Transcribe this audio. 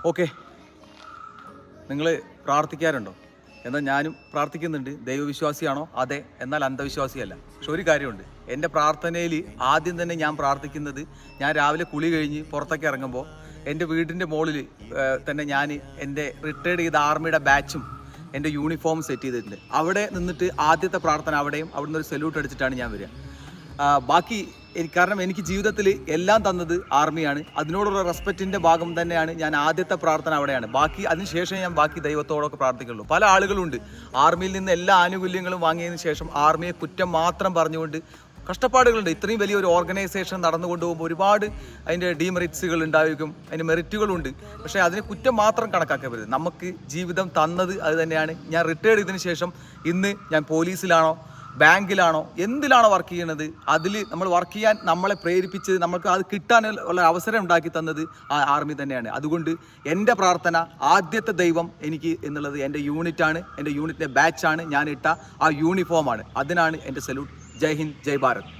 Okay, നിങ്ങൾ പ്രാർത്ഥിക്കാറുണ്ടോ? എന്നാൽ ഞാനും പ്രാർത്ഥിക്കുന്നുണ്ട്. ദൈവവിശ്വാസിയാണോ? അതെ. എന്നാൽ അന്ധവിശ്വാസിയല്ല. പക്ഷെ ഒരു കാര്യമുണ്ട്, എൻ്റെ പ്രാർത്ഥനയിൽ ആദ്യം തന്നെ ഞാൻ പ്രാർത്ഥിക്കുന്നത്, ഞാൻ രാവിലെ കുളി കഴിഞ്ഞ് പുറത്തൊക്കെ ഇറങ്ങുമ്പോൾ എൻ്റെ വീടിൻ്റെ മുകളിൽ തന്നെ ഞാൻ എൻ്റെ റിട്ടയർഡ് ചെയ്ത ആർമിയുടെ ബാച്ചും എൻ്റെ യൂണിഫോം സെറ്റ് ചെയ്തിട്ടുണ്ട്. അവിടെ നിന്നിട്ട് ആദ്യത്തെ പ്രാർത്ഥന അവിടുന്ന് ഒരു സല്യൂട്ട് അടിച്ചിട്ടാണ് ഞാൻ വരിക. ബാക്കി കാരണം എനിക്ക് ജീവിതത്തിൽ എല്ലാം തന്നത് ആർമിയാണ്. അതിനോടുള്ള റെസ്പെക്റ്റിൻ്റെ ഭാഗം തന്നെയാണ് ഞാൻ ആദ്യത്തെ പ്രാർത്ഥന അവിടെയാണ്. ബാക്കി അതിനുശേഷം ഞാൻ ബാക്കി ദൈവത്തോടൊക്കെ പ്രാർത്ഥിക്കുള്ളൂ. പല ആളുകളുണ്ട് ആർമിയിൽ നിന്ന് എല്ലാ ആനുകൂല്യങ്ങളും വാങ്ങിയതിന് ശേഷം ആർമിയെ കുറ്റം മാത്രം പറഞ്ഞുകൊണ്ട് കഷ്ടപ്പാടുകളുണ്ട്. ഇത്രയും വലിയൊരു ഓർഗനൈസേഷൻ നടന്നുകൊണ്ട് പോകുമ്പോൾ ഒരുപാട് അതിൻ്റെ ഡീമെറിറ്റ്സുകൾ ഉണ്ടായിരിക്കും, അതിൻ്റെ മെറിറ്റുകളുണ്ട്. പക്ഷേ അതിനെ കുറ്റം മാത്രം കണക്കാക്കരുത്. നമുക്ക് ജീവിതം തന്നത് അത് തന്നെയാണ്. ഞാൻ റിട്ടയർഡ് ചെയ്തതിന് ശേഷം ഇന്ന് ഞാൻ പോലീസിലാണോ ബാങ്കിലാണോ എന്തിലാണോ വർക്ക് ചെയ്യണത്, അതിൽ നമ്മൾ വർക്ക് ചെയ്യാൻ നമ്മളെ പ്രേരിപ്പിച്ചത്, നമുക്ക് അത് കിട്ടാനുള്ള അവസരം ഉണ്ടാക്കി തന്നത് ആ ആർമി തന്നെയാണ്. അതുകൊണ്ട് എൻ്റെ പ്രാർത്ഥന, ആദ്യത്തെ ദൈവം എനിക്ക് എന്നുള്ളത് എൻ്റെ യൂണിറ്റാണ്, എൻ്റെ യൂണിറ്റിൻ്റെ ബാച്ചാണ്, ഞാൻ ഇട്ട ആ യൂണിഫോമാണ്. അതിനാണ് എൻ്റെ സല്യൂട്ട്. ജയ് ഹിന്ദ്, ജയ് ഭാരത്.